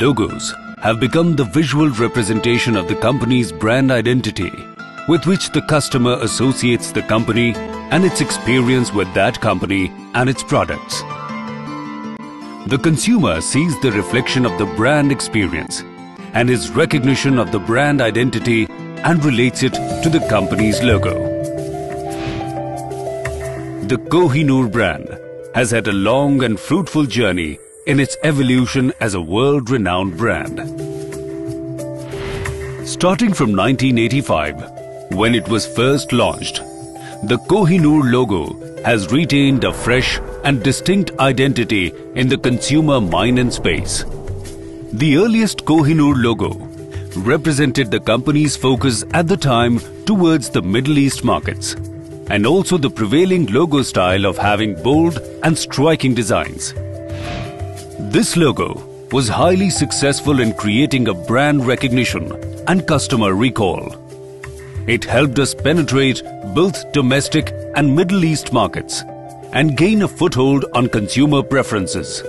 Logos have become the visual representation of the company's brand identity, with which the customer associates the company and its experience with that company and its products. The consumer sees the reflection of the brand experience and his recognition of the brand identity and relates it to the company's logo. The Kohinoor brand has had a long and fruitful journey in its evolution as a world-renowned brand. Starting from 1985, when it was first launched, the Kohinoor logo has retained a fresh and distinct identity in the consumer mind and space. The earliest Kohinoor logo represented the company's focus at the time towards the Middle East markets, and also the prevailing logo style of having bold and striking designs. This logo was highly successful in creating a brand recognition and customer recall. It helped us penetrate both domestic and Middle East markets and gain a foothold on consumer preferences.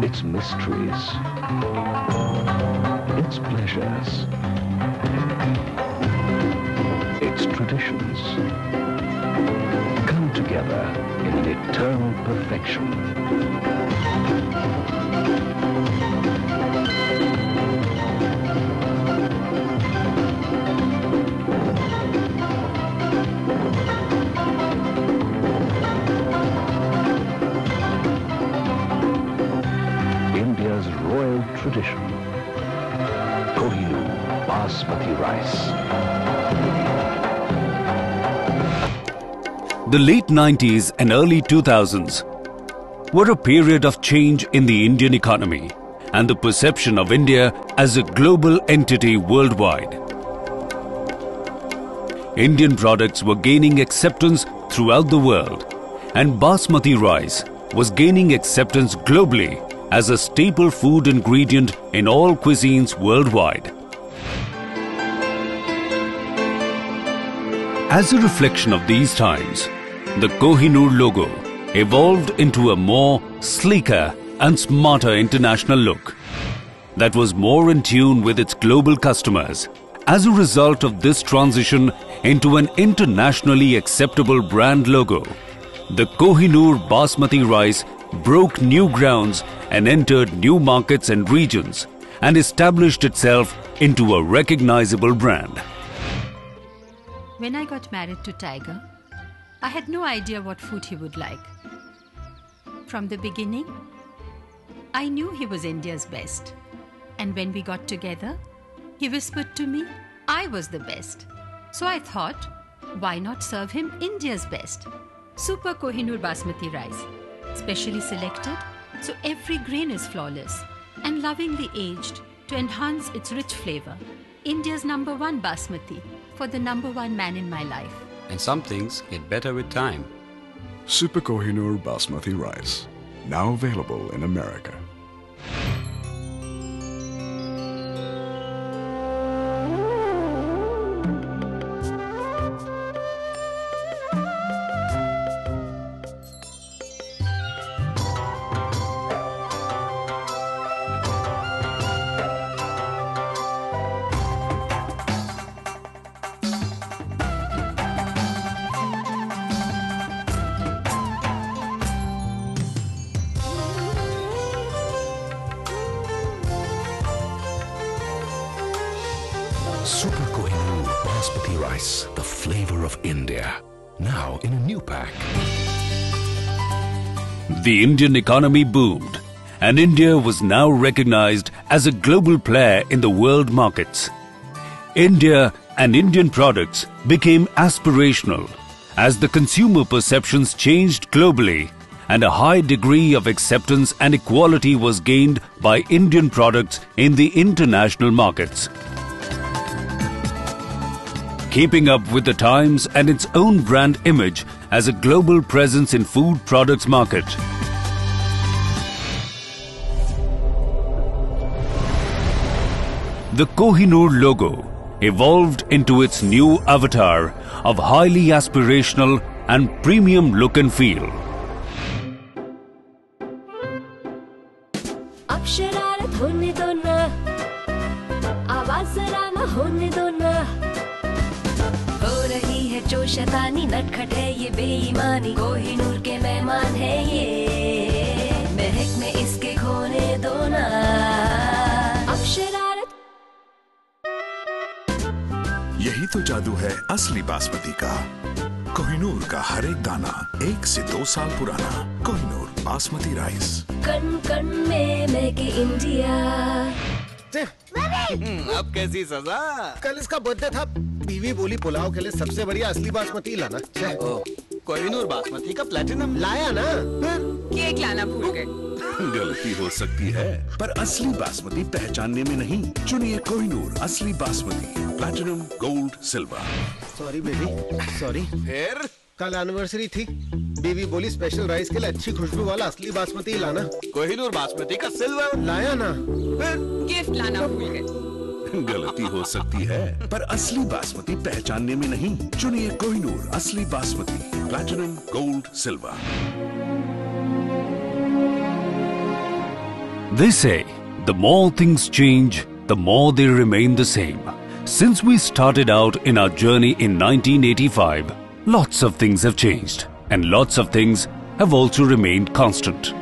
Its mysteries, its pleasures, its traditions come together in an eternal perfection. India's royal tradition, Kohinoor Basmati rice. The late 90s and early 2000s were a period of change in the Indian economy and the perception of India as a global entity worldwide. Indian products were gaining acceptance throughout the world, and Basmati rice was gaining acceptance globally as a staple food ingredient in all cuisines worldwide. As a reflection of these times, the Kohinoor logo evolved into a more sleeker and smarter international look that was more in tune with its global customers. As a result of this transition into an internationally acceptable brand logo, the Kohinoor Basmati rice broke new grounds and entered new markets and regions and established itself into a recognizable brand. When I got married to Tiger, I had no idea what food he would like. From the beginning, I knew he was India's best. And when we got together, he whispered to me, I was the best. So I thought, why not serve him India's best? Super Kohinoor Basmati rice, specially selected so every grain is flawless and lovingly aged to enhance its rich flavor. India's #1 Basmati for the #1 man in my life. And some things get better with time. Super Kohinoor Basmati rice, now available in America. Super Kohinoor Basmati rice, the flavor of India. Now in a new pack. The Indian economy boomed, and India was now recognized as a global player in the world markets. India and Indian products became aspirational as the consumer perceptions changed globally, and a high degree of acceptance and equality was gained by Indian products in the international markets. keeping up with the times and its own brand image as a global presence in food products market. The Kohinoor logo evolved into its new avatar of highly aspirational and premium look and feel. अब शरारत होने दो ना, आवाज जरा ना होने दो ना, हो रही है जो शैतानी, नटखट है ये बेईमानी, कोहिनूर के मेहमान है ये, महक में इसके खोने दो ना, अब शरारत। यही तो जादू है असली बासमती का। कोहिनूर का हर एक दाना 1 से 2 साल पुराना। कोहिनूर बासमती राइस। कण कण में महके इंडिया। अब कैसी सजा? कल इसका बर्थडे था, बीवी बोली पुलाव के लिए सबसे बढ़िया असली बासमती लाना। कोहिनूर बासमती का प्लेटिनम लाया ना, केक लाना भूल गए। गलती हो सकती है, पर असली बासमती पहचानने में नहीं। चुनिए कोहिनूर असली basmati, platinum, gold, silver. Sorry baby, sorry. फिर कल एनिवर्सरी थी, बीवी बोली स्पेशल राइस के लिए अच्छी खुशबू वाला असली बासमती लाना। कोहिनूर बासमती का सिल्वर लाया ना, फिर गिफ्ट लाना भूल गए। गलती हो सकती है, पर असली बासमती पहचानने में नहीं। चुनिए कोहिनूर असली basmati, platinum, gold, silver. They say the more things change, the more they remain the same. Since we started out in our journey in 1985, lots of things have changed and lots of things have also remained constant.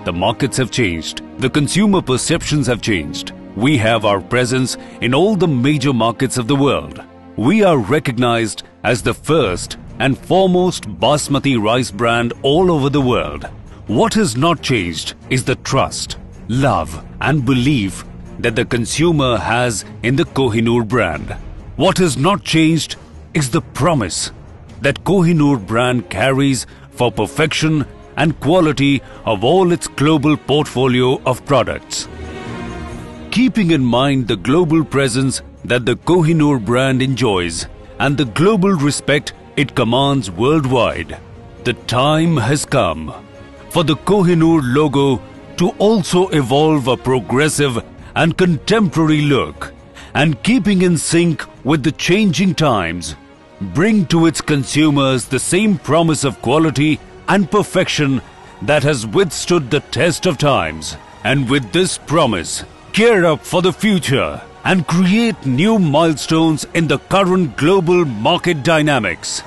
The markets have changed, the consumer perceptions have changed. We have our presence in all the major markets of the world. We are recognized as the first and foremost basmati rice brand all over the world. What has not changed is the trust, love and belief that the consumer has in the Kohinoor brand. What has not changed is the promise that Kohinoor brand carries for perfection and quality of all its global portfolio of products. Keeping in mind the global presence that the Kohinoor brand enjoys and the global respect it commands worldwide, the time has come for the Kohinoor logo to also evolve a progressive and contemporary look, and keeping in sync with the changing times, bring to its consumers the same promise of quality and perfection that has withstood the test of times. And with this promise, gear up for the future and create new milestones in the current global market dynamics.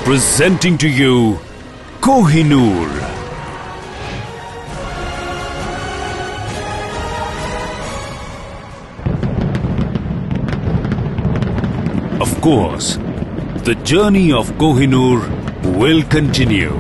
Presenting to you Kohinoor. Of course, the journey of Kohinoor will continue.